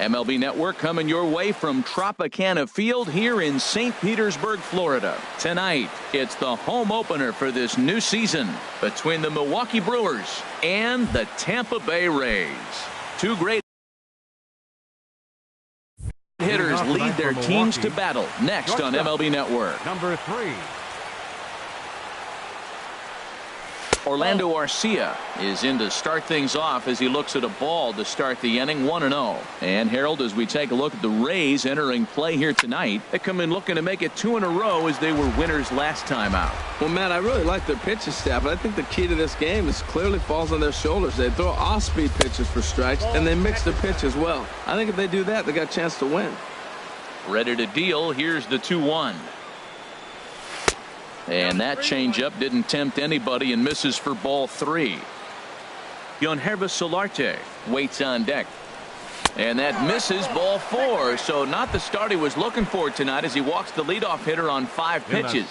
MLB Network coming your way from Tropicana Field here in St. Petersburg, Florida. Tonight, it's the home opener for this new season between the Milwaukee Brewers and the Tampa Bay Rays. Two great hitters lead their teams to battle next on MLB Network. Number 3. Orlando Arcia is in to start things off as he looks at a ball to start the inning, 1-0. And Harold, as we take a look at the Rays entering play here tonight, they come in looking to make it 2 in a row as they were winners last time out. Well, Matt, I really like their pitching staff, but I think the key to this game is clearly falls on their shoulders. They throw off-speed pitches for strikes, and they mix the pitch as well. I think if they do that, they got a chance to win. Ready to deal. Here's the 2-1. And that changeup didn't tempt anybody and misses for ball 3. Yonherva Solarte waits on deck. And that misses ball 4. So not the start he was looking for tonight as he walks the leadoff hitter on 5 pitches.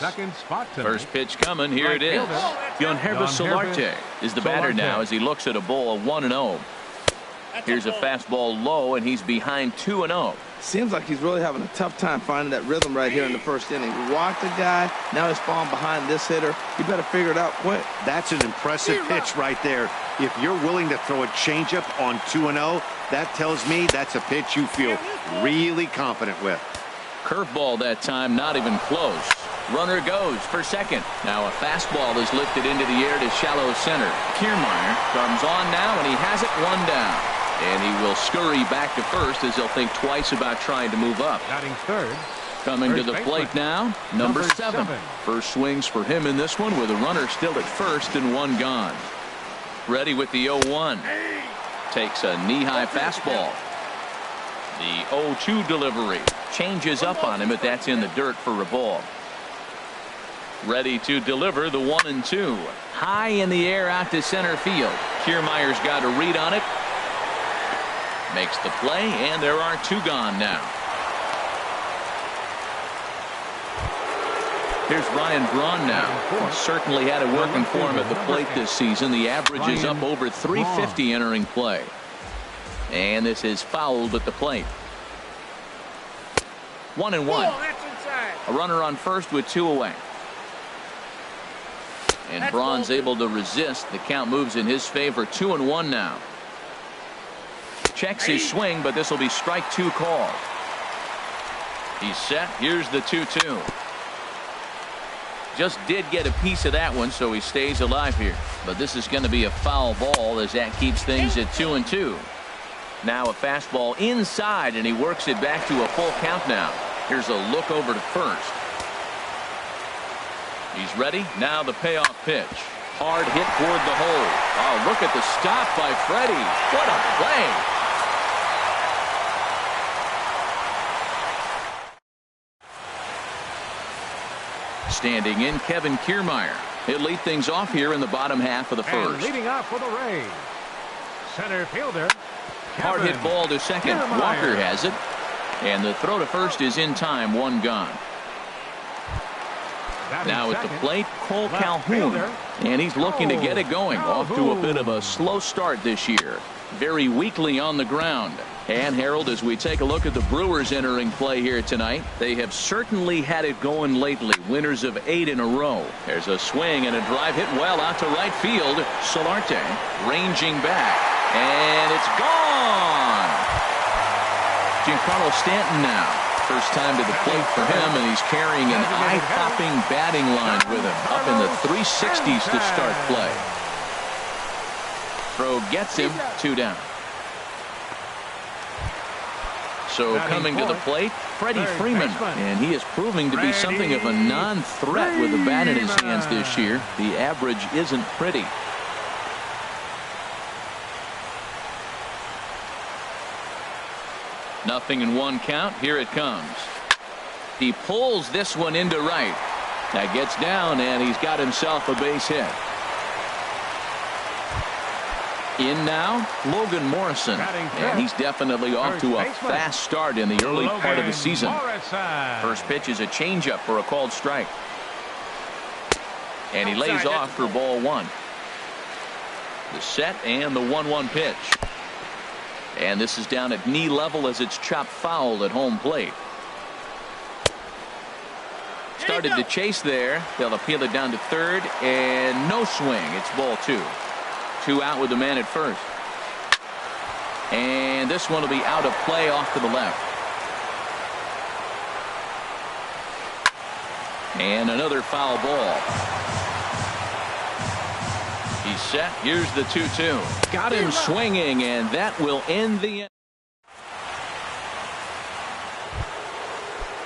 First pitch coming. Here it is. Yonherva Solarte is the batter now as he looks at a ball of 1-0. Here's a fastball low, and he's behind 2-0. Seems like he's really having a tough time finding that rhythm right here in the first inning. He walked the guy. Now he's falling behind this hitter. You better figure it out quick. That's an impressive pitch right there. If you're willing to throw a changeup on 2-0, that tells me that's a pitch you feel really confident with. Curveball that time, not even close. Runner goes for second. Now a fastball is lifted into the air to shallow center. Kiermaier comes on now, and he has it 1 down. And he will scurry back to first as he'll think twice about trying to move up. Batting third. Coming to the plate now, number 7. First swings for him in this one with a runner still at first and 1 gone. Ready with the 0-1. Takes a knee-high fastball. The 0-2 delivery changes up on him, but that's in the dirt for a ball. Ready to deliver the 1-2. High in the air out to center field. Kiermaier's got a read on it. Makes the play, and there are 2 gone now. Here's Ryan Braun now. He certainly had it working for him at the plate this season. The average is up over 350 entering play. And this is fouled at the plate. 1-1. A runner on first with 2 away. And Braun's able to resist. The count moves in his favor. 2-1 now. Checks his swing, but this will be strike 2 called. He's set. Here's the 2-2. Just did get a piece of that one, so he stays alive here. But this is going to be a foul ball as that keeps things at 2-2. Now a fastball inside, and he works it back to a full count now. Here's a look over to first. He's ready. Now the payoff pitch. Hard hit toward the hole. Oh, look at the stop by Freddie. What a play. Standing in, Kevin Kiermaier. He'll lead things off here in the bottom half of the first. And leading off for the Rays, center fielder. Hard hit ball to second. Kiermaier. Walker has it. And the throw to first is in time. 1 gone. Now at the plate, Cole Calhoun. And he's looking to get it going. Off to a bit of a slow start this year. Very weakly on the ground. And Harold, as we take a look at the Brewers entering play here tonight, they have certainly had it going lately. Winners of 8 in a row. There's a swing and a drive hit well out to right field. Solarte ranging back. And it's gone. Giancarlo Stanton now. First time to the plate for him, and he's carrying an eye-popping batting line with him. Up in the 360s to start play. Throw gets him. 2 down. So coming to the plate, Freddie Freeman, and he is proving to be something of a non-threat with the bat in his hands this year. The average isn't pretty. Nothing in 1 count. Here it comes. He pulls this one into right. That gets down, and he's got himself a base hit. In now, Logan Morrison, and he's definitely off to a fast start in the early part of the season. First pitch is a changeup for a called strike. And he lays off for ball 1. The set and the 1-1 pitch. And this is down at knee level as it's chopped foul at home plate. Started to chase there. They'll appeal it down to third, and no swing. It's ball 2. 2 out with the man at first. And this one will be out of play off to the left. And another foul ball. He's set. Here's the 2-2. Got him swinging, and that will end the inning.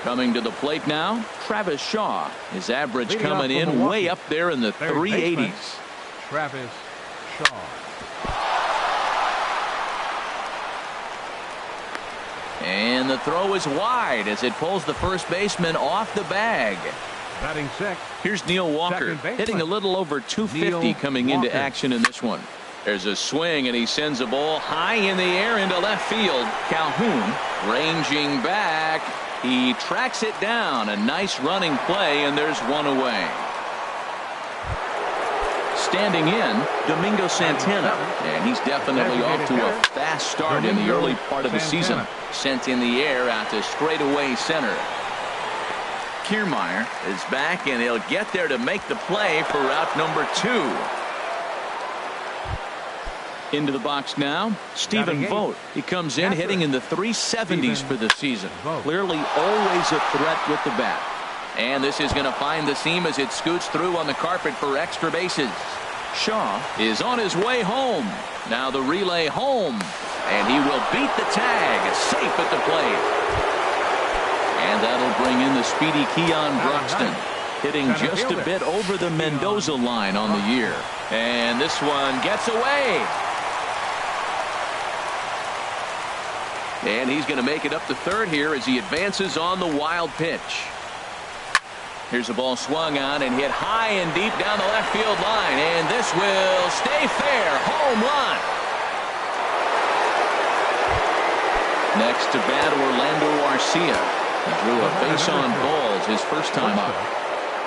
Coming to the plate now, Travis Shaw. His average coming in way up there in the 380s. Travis Shaw. And the throw is wide as it pulls the first baseman off the bag. Batting sixth. Here's Neil Walker hitting a little over 250 coming into action in this one. There's a swing and he sends a ball high in the air into left field. Calhoun ranging back. He tracks it down. A nice running play, and there's one away. Standing in, Domingo Santana, and he's definitely off to a fast start in the early part of the season. Sent in the air out to straightaway center. Kiermaier is back, and he'll get there to make the play for route number 2. Into the box now, Stephen Vogt. He comes in hitting in the 370s for the season. Clearly always a threat with the bat. And this is going to find the seam as it scoots through on the carpet for extra bases. Shaw is on his way home. Now the relay home. And he will beat the tag. Safe at the plate. And that'll bring in the speedy Keon Broxton. Hitting just a bit over the Mendoza line on the year. And this one gets away. And he's going to make it up to third here as he advances on the wild pitch. Here's a ball swung on and hit high and deep down the left field line. And this will stay fair. Home run. Next to bat, Orlando Arcia. He drew a base on balls his first time up.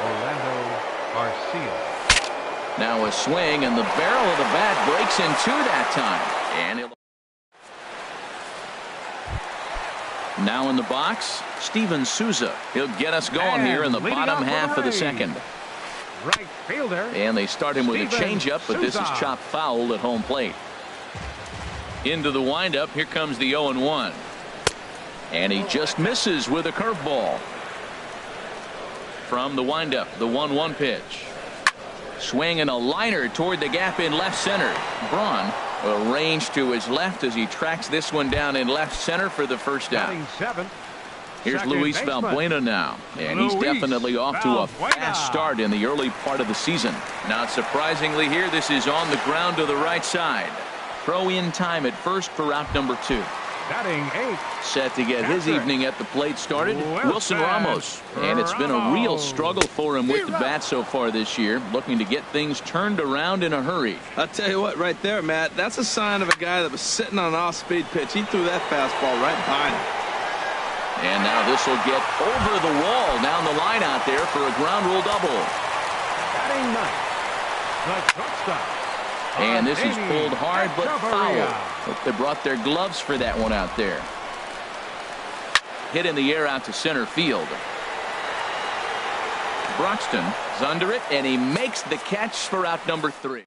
Orlando Arcia. Now a swing, and the barrel of the bat breaks in two that time. And he'll now in the box, Steven Souza. He'll get us going here in the bottom half of the second. Right fielder. And they start him with a changeup, but this is chopped foul at home plate. Into the windup, here comes the 0-1. And he just misses with a curveball. From the windup, the 1-1 pitch. Swing and a liner toward the gap in left center. Braun arranged to his left as he tracks this one down in left center for the first out. Here's Luis Valbuena now, and he's definitely off to a fast start in the early part of the season. Not surprisingly here, this is on the ground to the right side. Throw in time at first for out number 2. Batting 8. Set to get his evening at the plate started, Wilson Ramos. And it's been a real struggle for him with the bat so far this year, looking to get things turned around in a hurry. I'll tell you what, right there, Matt, that's a sign of a guy that was sitting on an off-speed pitch. He threw that fastball right behind him. And now this will get over the wall down the line out there for a ground rule double. Batting 9th, the shortstop. And this is pulled hard but foul. But they brought their gloves for that one out there. Hit in the air out to center field. Broxton is under it, and he makes the catch for out number 3.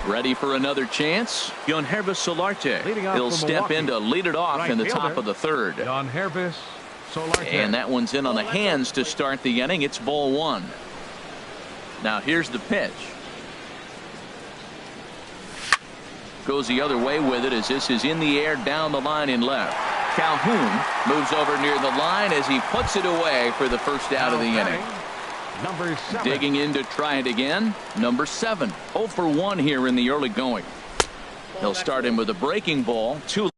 Ready for another chance? Yonhervis Solarte. He'll step in to lead it off in the top of the third. Yonhervis Solarte. And that one's in on the hands to start the inning. It's ball 1. Now here's the pitch. Goes the other way with it as this is in the air down the line in left. Calhoun moves over near the line as he puts it away for the first out of the inning. Number 7. Digging in to try it again. Number 7. 0 for 1 here in the early going. He'll start him with a breaking ball. 2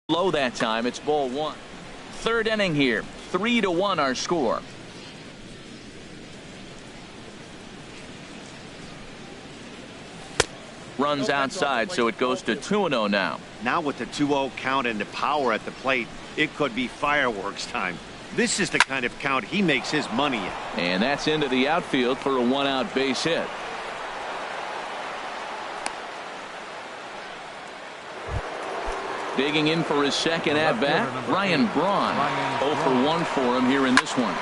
Low that time. It's ball one. Third inning here. 3-1 our score. Runs outside, so it goes to 2-0 now. Now with the 2-0 count and the power at the plate, it could be fireworks time. This is the kind of count he makes his money in. And that's into the outfield for a one-out base hit. Digging in for his second at-bat, Ryan Braun. 0 for 1 for him here in this one.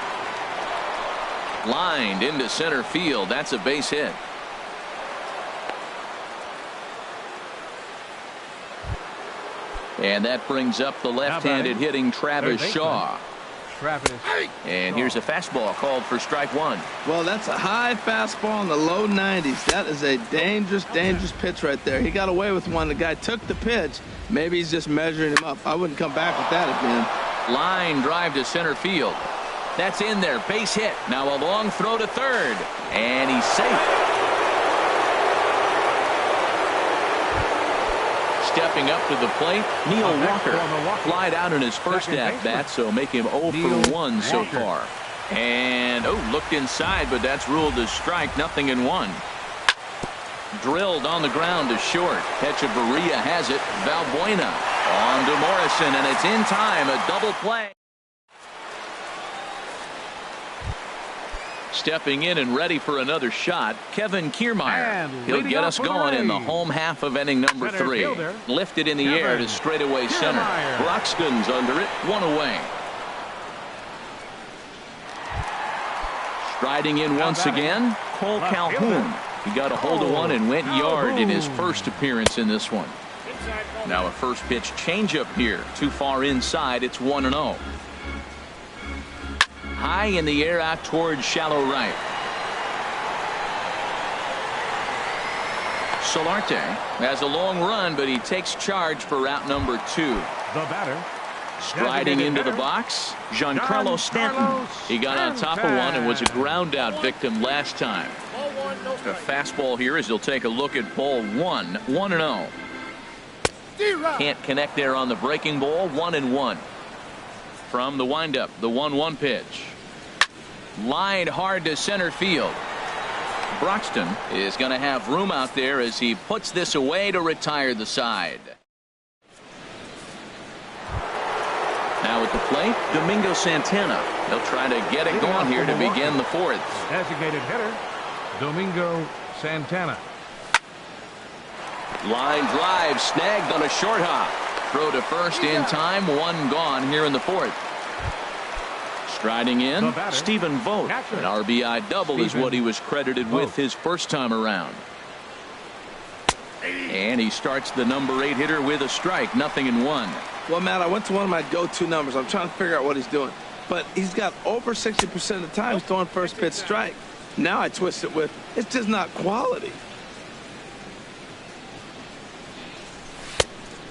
Lined into center field. That's a base hit. And that brings up the left-handed hitting Travis Shaw. And here's a fastball called for strike one. Well, that's a high fastball in the low 90s. That is a dangerous pitch right there. He got away with one. The guy took the pitch. Maybe he's just measuring him up. I wouldn't come back with that again. Line drive to center field. That's in there. Base hit. Now a long throw to third. And he's safe. Stepping up to the plate, Neil Walker. Flied out in his first at-bat, so make him 0 for 1 so far. And, looked inside, but that's ruled as strike. 0-1. Drilled on the ground to short. Hechavarria has it. Valbuena on to Morrison, and it's in time. A double play. Stepping in and ready for another shot, Kevin Kiermaier. He'll get us going in the home half of inning number 3. Lifted in the air to straightaway center. Broxton's under it, 1 away. Striding in once again, Cole Calhoun. He got a hold of one and went yard in his first appearance in this one. Now a first pitch changeup here. Too far inside, it's 1-0. High in the air out towards shallow right. Solarte has a long run, but he takes charge for route number 2. The batter. Striding into the box, Giancarlo Stanton. He got on top of one and was a ground out victim last time. A fastball here as he'll take a look at ball 1. 1-0. Can't connect there on the breaking ball. 1-1. From the windup, the 1-1 pitch. Lined hard to center field. Broxton is going to have room out there as he puts this away to retire the side. Now at the plate, Domingo Santana. They'll try to get it going here to begin the fourth. Designated hitter, Domingo Santana. Line drive snagged on a short hop. Throw to first in time. 1 gone here in the fourth. Striding in, Stephen Vogt. An RBI double is what he was credited with his first time around. And he starts the number 8 hitter with a strike. 0-1. Well, Matt, I went to one of my go-to numbers. I'm trying to figure out what he's doing. But he's got over 60% of the time he's throwing first pitch strike. Now I twist it with, it's just not quality.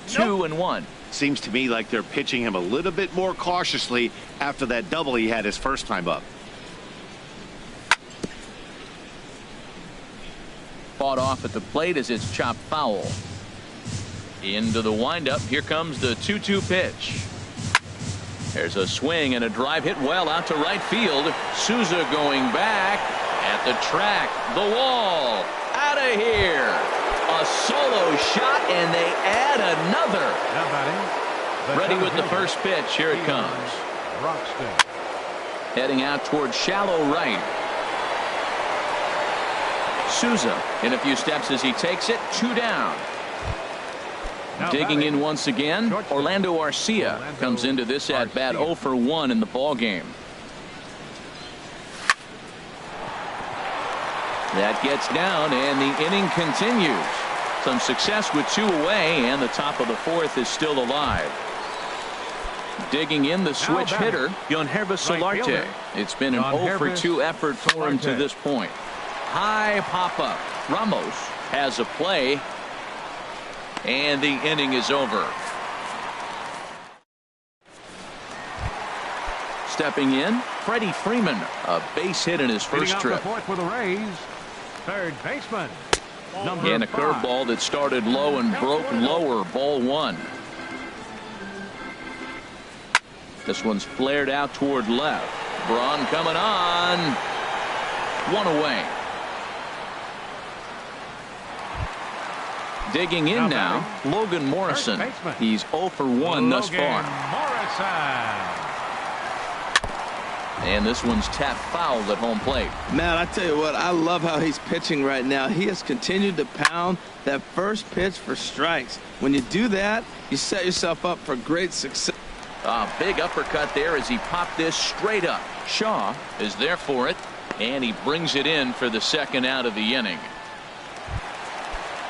2-1. Seems to me like they're pitching him a little bit more cautiously after that double he had his first time up. Fought off at the plate as it's chopped foul. Into the windup. Here comes the 2-2 pitch. There's a swing and a drive hit well out to right field. Souza going back at the track. The wall. Out of here. A solo shot, and they add another. Ready with the first pitch. Here it comes. Heading out towards shallow right. Souza in a few steps as he takes it. 2 down. Digging in once again, Orlando Arcia comes into this at-bat 0 for 1 in the ball game. That gets down, and the inning continues. Some success with 2 away, and the top of the fourth is still alive. Digging in the switch hitter, Yangervis Solarte. It's been an 0 for 2 effort for him to this point. High pop-up. Ramos has a play, and the inning is over. Stepping in, Freddie Freeman, a base hit in his first trip. For the Rays, third baseman. And a curveball that started low and broke lower. Ball 1. This one's flared out toward left. Braun coming on. One away. Digging in now, Logan Morrison. He's 0 for 1 thus far. And this one's tapped foul at home plate. Man, I tell you what, I love how he's pitching right now. He has continued to pound that first pitch for strikes. When you do that, you set yourself up for great success. A big uppercut there as he popped this straight up. Shaw is there for it, and he brings it in for the second out of the inning.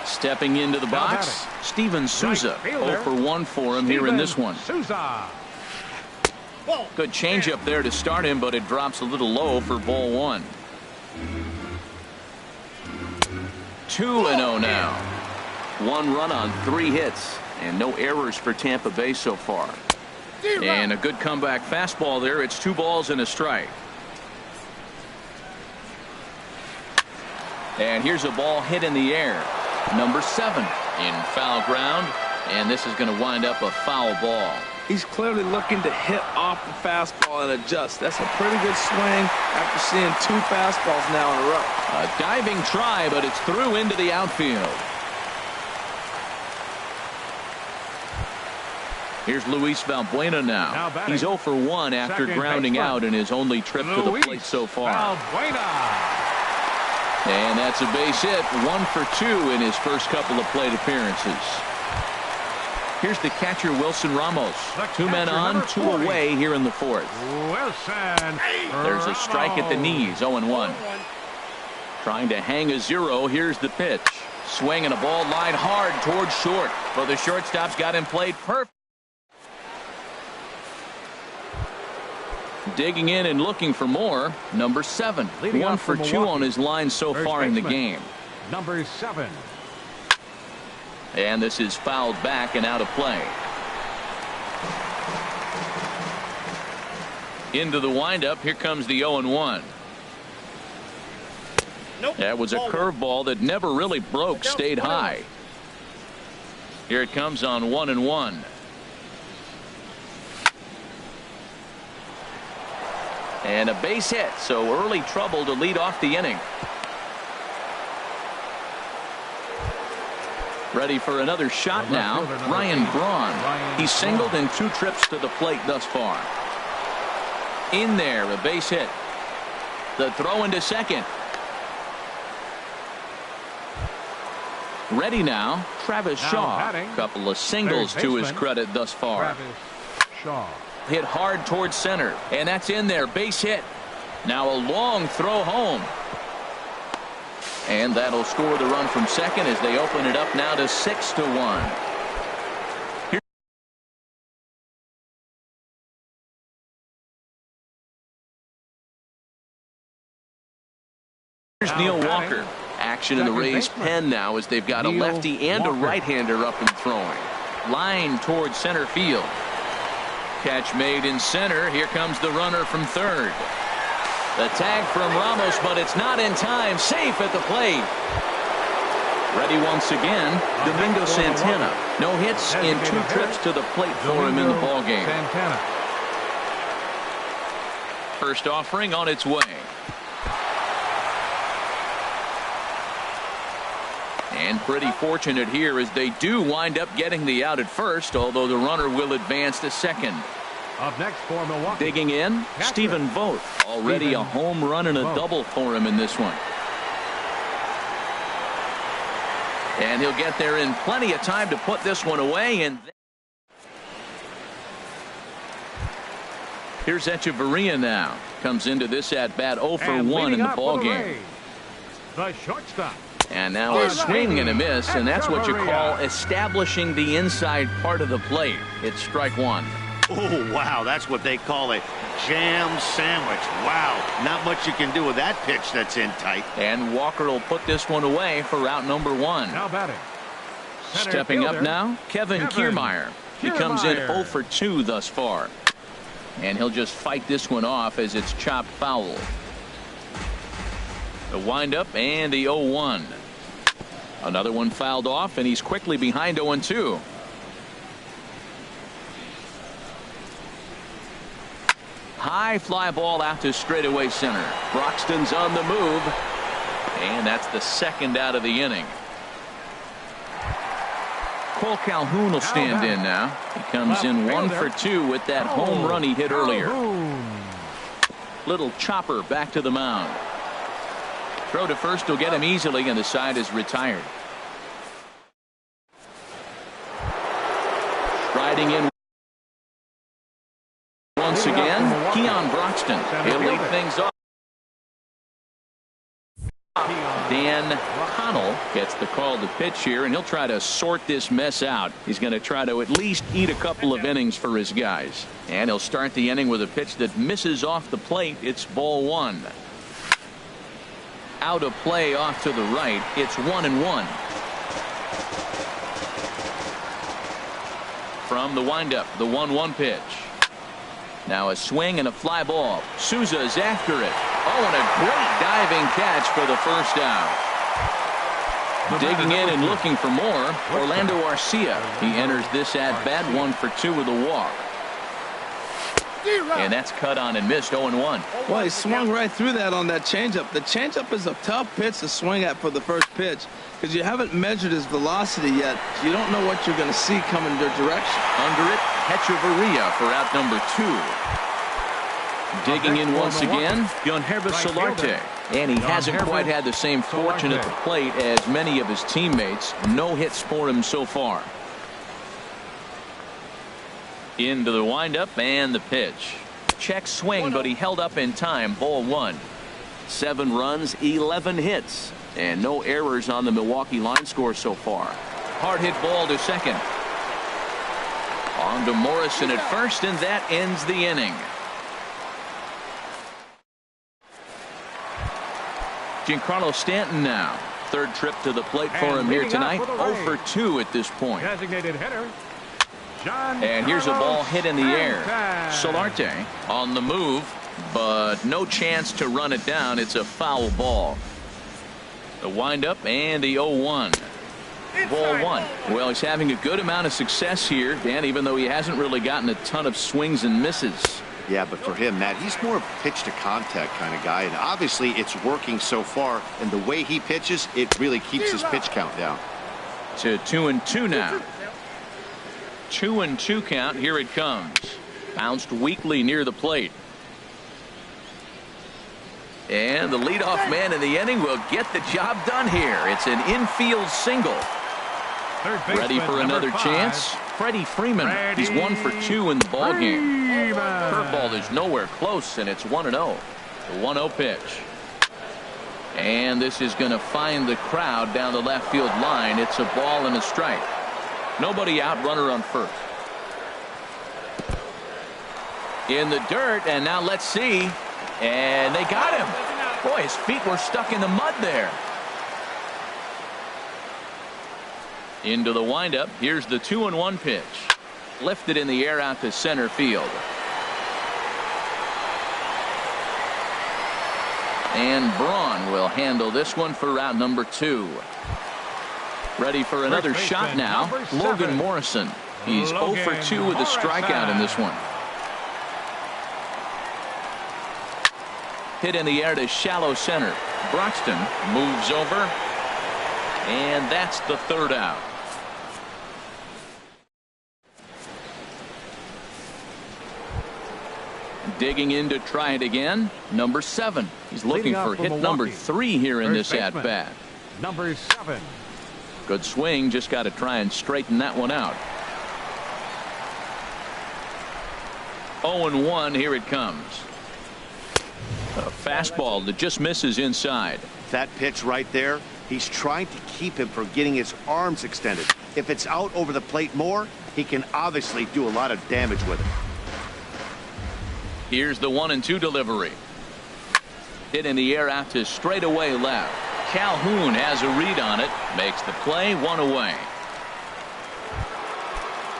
Stepping into the box, Steven Souza. 0 for 1 for him here in this one. Good changeup there to start him, but it drops a little low for ball 1. 2-0 now. 1 run on 3 hits, and no errors for Tampa Bay so far. And a good comeback fastball there. It's 2 balls and a strike. And here's a ball hit in the air. Number 7 in foul ground, and this is going to wind up a foul ball. He's clearly looking to hit off the fastball and adjust. That's a pretty good swing after seeing 2 fastballs now in a row. A diving try, but it's through into the outfield. Here's Luis Valbuena now. He's 0 for 1 after grounding out in his only trip to the plate so far. And that's a base hit. 1 for 2 in his first couple of plate appearances. Here's the catcher, Wilson Ramos. 2 men on, 2 away here in the 4th. There's a strike at the knees. 0-1. Trying to hang a 0. Here's the pitch. Swing and a ball line hard towards short. Well, the shortstop's got him played perfect. Digging in and looking for more. Number 7. 1 for 2 on his line so far in the game. Number 7. And this is fouled back and out of play. Into the windup. Here comes the 0-1. That was a curveball that never really broke. Stayed high. Here it comes on 1-1. And a base hit, so early trouble to lead off the inning. Ready for another shot now. Ryan Braun. He's singled in 2 trips to the plate thus far. In there, a base hit. The throw into second. Ready now, Travis Shaw. Couple of singles to his credit thus far. Hit hard towards center, and that's in there. Base hit. Now a long throw home. And that'll score the run from second as they open it up now to 6-1. Here's Neil Walker. Action in the Rays' pen now as they've got a lefty and a right-hander up and throwing. Line towards center field. Catch made in center. Here comes the runner from third. The tag from Ramos, but it's not in time. Safe at the plate. Ready once again, Domingo Santana. No hits in 2 trips to the plate for him in the ballgame. First offering on its way. And pretty fortunate here as they do wind up getting the out at first, although the runner will advance to second. Up next for Milwaukee. Digging in, Stephen Vogt. Already a home run and a double for him in this one. And he'll get there in plenty of time to put this one away. And here's Echeverria now. Comes into this at bat 0 for 1 in the ballgame. The shortstop. And now a swing and a miss, and that's what you call establishing the inside part of the plate. It's strike 1. Oh, wow, that's what they call a jam sandwich. Wow, not much you can do with that pitch that's in tight. And Walker will put this one away for out number 1. Now batting. Stepping up now, Kevin Kiermaier. He comes in 0 for 2 thus far. And he'll just fight this one off as it's chopped foul. The windup and the 0-1. Another one fouled off, and he's quickly behind 0-2. High fly ball out to straightaway center. Broxton's on the move. And that's the second out of the inning. Cole Calhoun will stand in now. He comes in 1 for 2 with that home run he hit earlier. Little chopper back to the mound. Throw to first will get him easily, and the side is retired. Striding in once again, Keon Broxton. He'll lead things off. Dan Connell gets the call to pitch here, and he'll try to sort this mess out. He's going to try to at least eat a couple of innings for his guys. And he'll start the inning with a pitch that misses off the plate. It's ball 1. Out of play off to the right. It's 1-1. From the windup, the 1-1 pitch. Now a swing and a fly ball. Souza's after it. Oh, and a great diving catch for the first out. Digging in and looking for more, Orlando Arcia. He enters this at bat 1 for 2 with a walk. And that's cut on and missed. 0-1. Well, he swung right through that on that changeup. The changeup is a tough pitch to swing at for the first pitch because you haven't measured his velocity yet. So you don't know what you're going to see coming in their direction. Under it, Hechavarria for out number 2. Digging in once again, Yonhervis Solarte. And he hasn't quite had the same fortune at the plate as many of his teammates. No hits for him so far. Into the windup and the pitch. Check swing, but he held up in time. Ball 1. 7 runs, 11 hits, and no errors on the Milwaukee line score so far. Hard hit ball to second. On to Morrison at first, and that ends the inning. Giancarlo Stanton now. Third trip to the plate for him here tonight. 0 for 2 at this point. Designated hitter. And here's a ball hit in the air. Solarte on the move, but no chance to run it down. It's a foul ball. The windup and the 0-1. Ball 1. Well, he's having a good amount of success here, Dan, even though he hasn't really gotten a ton of swings and misses. Yeah, but for him, Matt, he's more of a pitch to contact kind of guy, and obviously it's working so far, and the way he pitches, it really keeps his pitch count down. To 2-2 now. 2-2 count. Here it comes. Bounced weakly near the plate. And the leadoff man in the inning will get the job done here. It's an infield single. Ready for another chance. Freddie Freeman. He's 1 for 2 in the ballgame. Curveball is nowhere close, and it's 1-0. The 1-0 pitch. And this is going to find the crowd down the left field line. It's a ball and a strike. Nobody out, runner on first. In the dirt, and now let's see. And they got him. Boy, his feet were stuck in the mud there. Into the windup. Here's the 2-1 pitch. Lifted in the air out to center field. And Braun will handle this one for route number 2. Ready for another shot now. Logan Morrison. He's 0 for 2 with a strikeout in this one. Hit in the air to shallow center. Broxton moves over. And that's the third out. Digging in to try it again. Number 7. He's looking for hit number 3 here in this at-bat. Number 7. Good swing, just got to try and straighten that one out. 0-1, here it comes. A fastball that just misses inside. That pitch right there, he's trying to keep him from getting his arms extended. If it's out over the plate more, he can obviously do a lot of damage with it. Here's the 1-2 delivery. Hit in the air out to straightaway left. Calhoun has a read on it, makes the play, 1 away.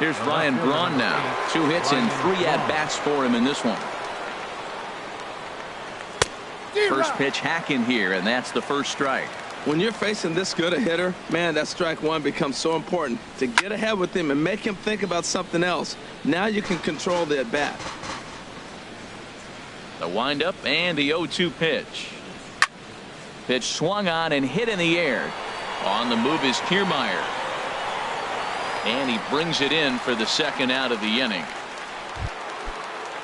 Here's Ryan Braun now. 2 hits and 3 at-bats for him in this one. First pitch hack in here, and that's the first strike. When you're facing this good a hitter, man, that strike 1 becomes so important to get ahead with him and make him think about something else. Now you can control the at-bat. The windup and the 0-2 pitch. Pitch swung on and hit in the air. On the move is Kiermaier. And he brings it in for the second out of the inning.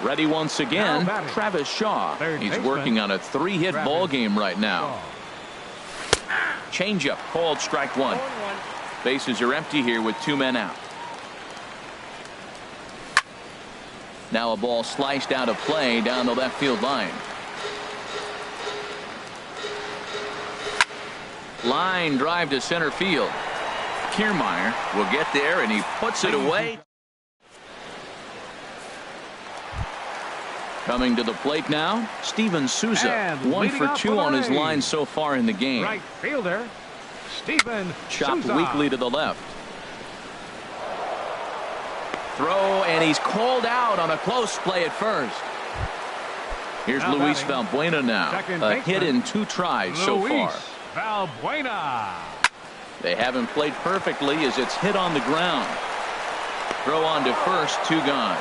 Ready once again, Travis Shaw. He's working on a 3-hit ball game right now. Changeup called strike one. Bases are empty here with 2 men out. Now a ball sliced out of play down the left field line. Line drive to center field. Kiermaier will get there and he puts it away. Coming to the plate now, Steven Souza. 1 for 2 on his line so far in the game. Right fielder, Steven Chopped Souza. weakly to the left. Throw, and he's called out on a close play at first. Here's Now Luis batting, Valbuena now. second A hit baseman, in 2 tries so Luis far. Valbuena. They haven't played perfectly as it's hit on the ground. Throw on to first, 2 gone.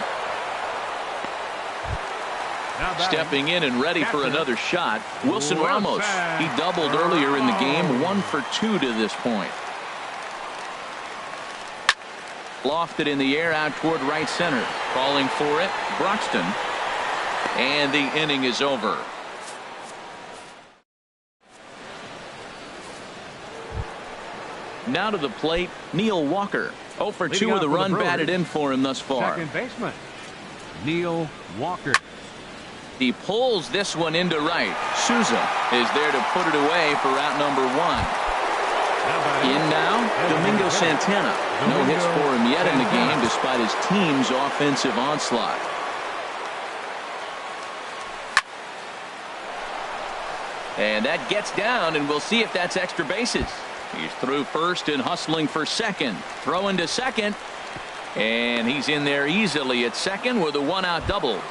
Now batting, Stepping in and ready for catcher, another shot, Wilson Ramos. He doubled earlier in the game, 1 for 2 to this point. Lofted in the air out toward right center. Calling for it, Broxton. And the inning is over. Now to the plate, Neil Walker. 0 for 2 Leading with off a for the run Brewers, batted in for him thus far. Second baseman, Neil Walker. He pulls this one into right. Souza is there to put it away for out number 1. Now batting, In now, Domingo Santana. No hits for him yet in the game despite his team's offensive onslaught. And that gets down, and we'll see if that's extra bases. He's through first and hustling for second. Throwing to second. And he's in there easily at second with a 1-out double.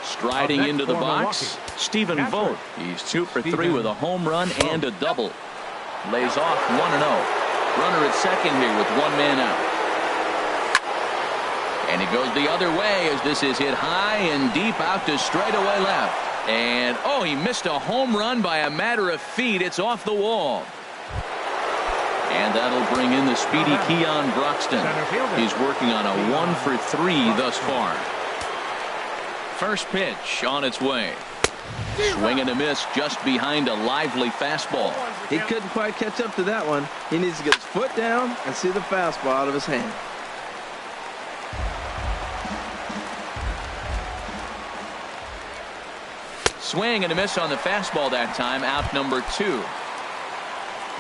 Striding into the box, Stephen Vogt. He's 2 for 3 with a home run and a double. Lays off 1-0. Runner at second here with 1 man out. And he goes the other way as this is hit high and deep out to straightaway left. And oh, he missed a home run by a matter of feet. It's off the wall. And that'll bring in the speedy Keon Broxton. He's working on a 1 for 3 thus far. First pitch on its way. Swing and a miss just behind a lively fastball. He couldn't quite catch up to that one. He needs to get his foot down and see the fastball out of his hand. Swing and a miss on the fastball that time. Out number 2.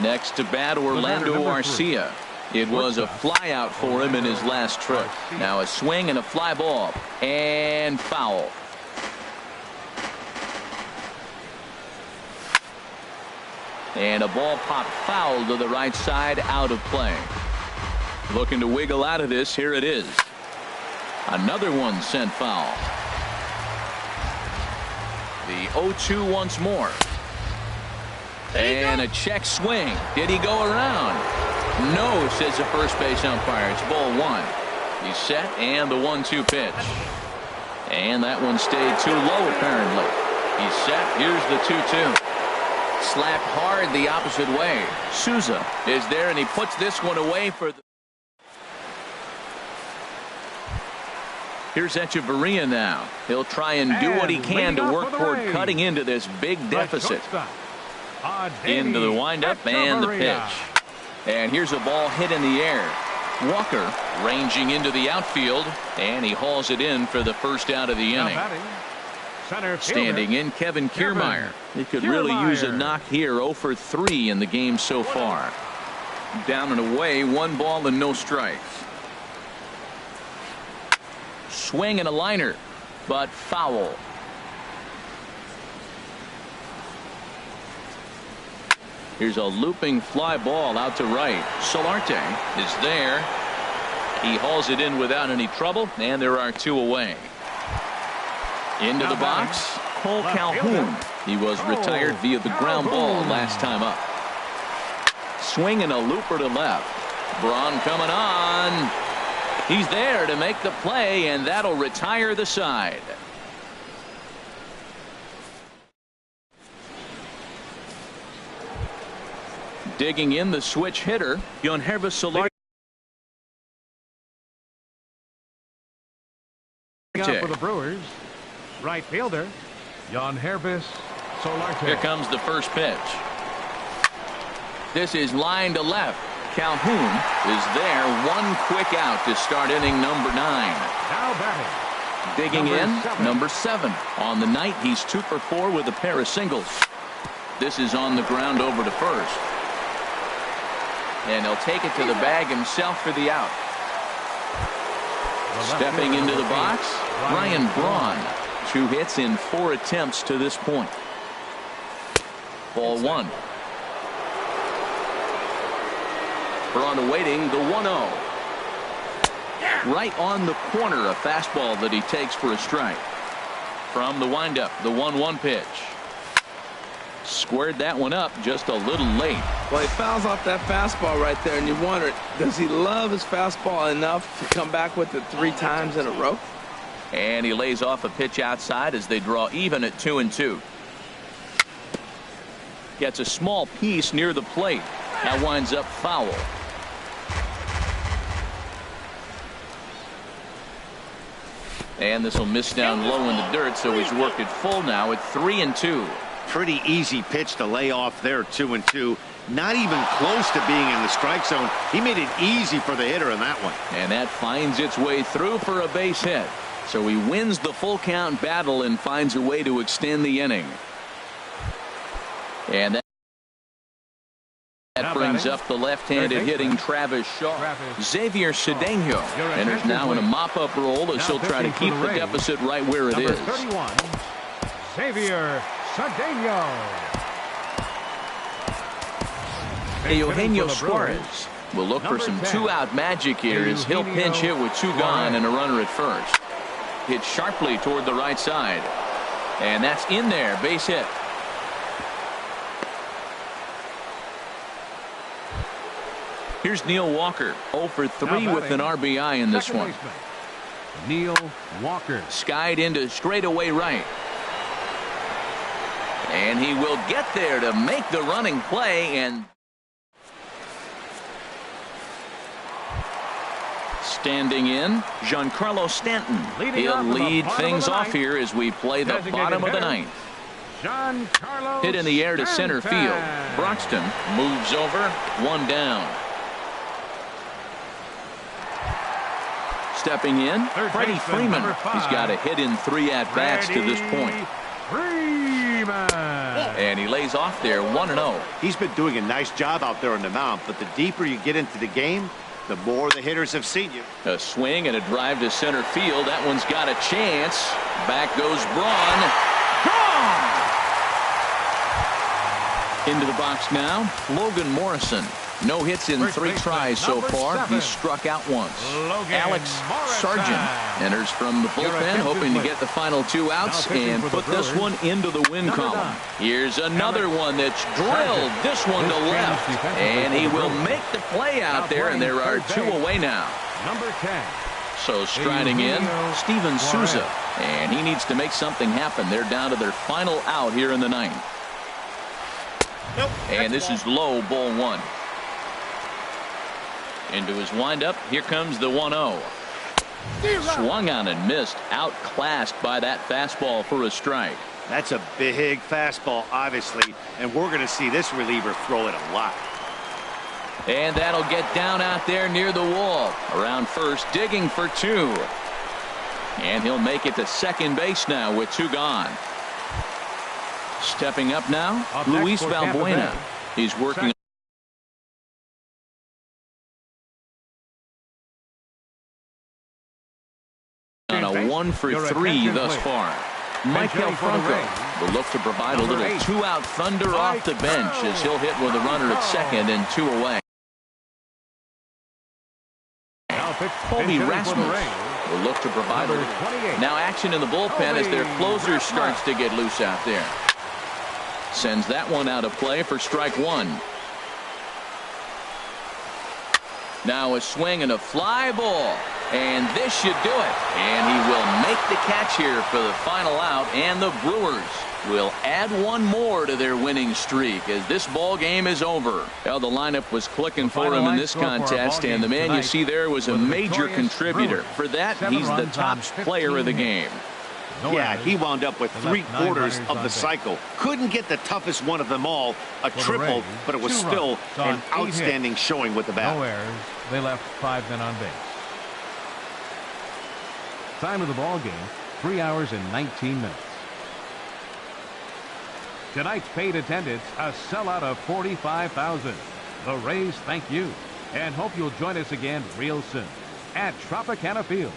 Next to bat, Orlando Arcia. It was a fly out for him in his last trip. Now a swing and a fly ball. And foul. And a ball popped foul to the right side, out of play. Looking to wiggle out of this. Here it is. Another one sent foul. The 0-2 once more. And a check swing. Did he go around? No, says the first base umpire. It's ball 1. He's set, and the 1-2 pitch. And that one stayed too low, apparently. He's set. Here's the 2-2. Slapped hard the opposite way. Souza is there, and he puts this one away for the... Here's Echeverria now. He'll try and do what he can to work toward cutting into this big deficit. Into the windup and the pitch. And here's a ball hit in the air. Walker ranging into the outfield, and he hauls it in for the first out of the inning. Standing in, Kevin Kiermaier. He could really use a knock here. 0 for 3 in the game so far. Down and away, 1 ball and no strikes. Swing and a liner, but foul. Here's a looping fly ball out to right. Solarte is there. He hauls it in without any trouble, and there are 2 away. Into the box, Cole Calhoun. He was retired via the ground ball last time up. Swing and a looper to left. Braun coming on. He's there to make the play, and that'll retire the side. Digging in the switch hitter, Jon Hervis Solar. For the Brewers, right fielder, Jon Hervis Solarte. Here comes the first pitch. This is line to left. Calhoun is there. One quick out to start inning number 9. Now batting. Digging in, number 7. On the night, he's 2 for 4 with a pair of singles. This is on the ground over to first. And he'll take it to the bag himself for the out. Stepping into the box, Ryan Braun. 2 hits in 4 attempts to this point. Ball 1. Braun awaiting the 1-0. Right on the corner, a fastball that he takes for a strike. From the windup, the 1-1 pitch. Squared that one up just a little late. Well, he fouls off that fastball right there, and you wonder, does he love his fastball enough to come back with it 3 times in a row? And he lays off a pitch outside as they draw even at 2-2. Gets a small piece near the plate. That winds up foul. And this will miss down low in the dirt, so he's worked it full now at 3-2. Pretty easy pitch to lay off there, 2-2. Not even close to being in the strike zone. He made it easy for the hitter in that one. And that finds its way through for a base hit. So he wins the full count battle and finds a way to extend the inning. And that brings up the left-handed hitting Travis Shaw. Xavier Cedeno enters now in a mop-up role as he'll try to keep the deficit right where it is. 31, Xavier Cedeno. Eugenio Suarez will look for some 2-out magic here as he'll pinch hit with 2 gone and a runner at first. Hit sharply toward the right side. And that's in there, base hit. Here's Neil Walker, 0 for 3 with an RBI in this one. Neil Walker. Skied into straightaway right. And he will get there to make the running play. And standing in, Giancarlo Stanton. He'll lead things off here as we play the bottom of the 9th. Hit in the air to center field. Broxton moves over, 1 down. Stepping in, Freddie Freeman. He's got a hit in 3 at-bats to this point. And he lays off there, 1-0. He's been doing a nice job out there on the mound, but the deeper you get into the game, the more the hitters have seen you. A swing and a drive to center field. That one's got a chance. Back goes Braun. Gone! Into the box now, Logan Morrison. No hits in 3 tries so far. He's struck out once. Alex Sargent enters from the bullpen, hoping to get the final 2 outs and put this one into the win column. Here's another one that's drilled. This one to left. And he will make the play out there, and there are 2 away now. Number 10. So striding in, Steven Souza. And he needs to make something happen. They're down to their final out here in the 9th. And this is low, ball 1. Into his windup, here comes the 1-0. Swung on and missed, outclassed by that fastball for a strike. That's a big fastball, obviously, and we're going to see this reliever throw it a lot. And that'll get down out there near the wall. Around first, digging for 2. And he'll make it to second base now with 2 gone. Stepping up now, Luis Valbuena. He's working on a 1 for 3 thus far. Michael Franco will look to provide a little 2-out thunder off the bench as he'll hit with a runner at second and 2 away. Colby Rasmus will look to provide a little. Now action in the bullpen as their closer starts to get loose out there. Sends that one out of play for strike 1. Now a swing and a fly ball. And this should do it. And he will make the catch here for the final out. And the Brewers will add one more to their winning streak as this ball game is over. Well, the lineup was clicking for him in this contest, and the man you see there was a major contributor. For that, he's the top player of the game. Yeah, he wound up with 3/4 of the cycle. Couldn't get the toughest one of them all, a triple, but it was still an outstanding showing with the bat. No errors. They left 5 men on base. Time of the ball game, 3 hours and 19 minutes. Tonight's paid attendance, a sellout of 45,000. The Rays thank you and hope you'll join us again real soon at Tropicana Field.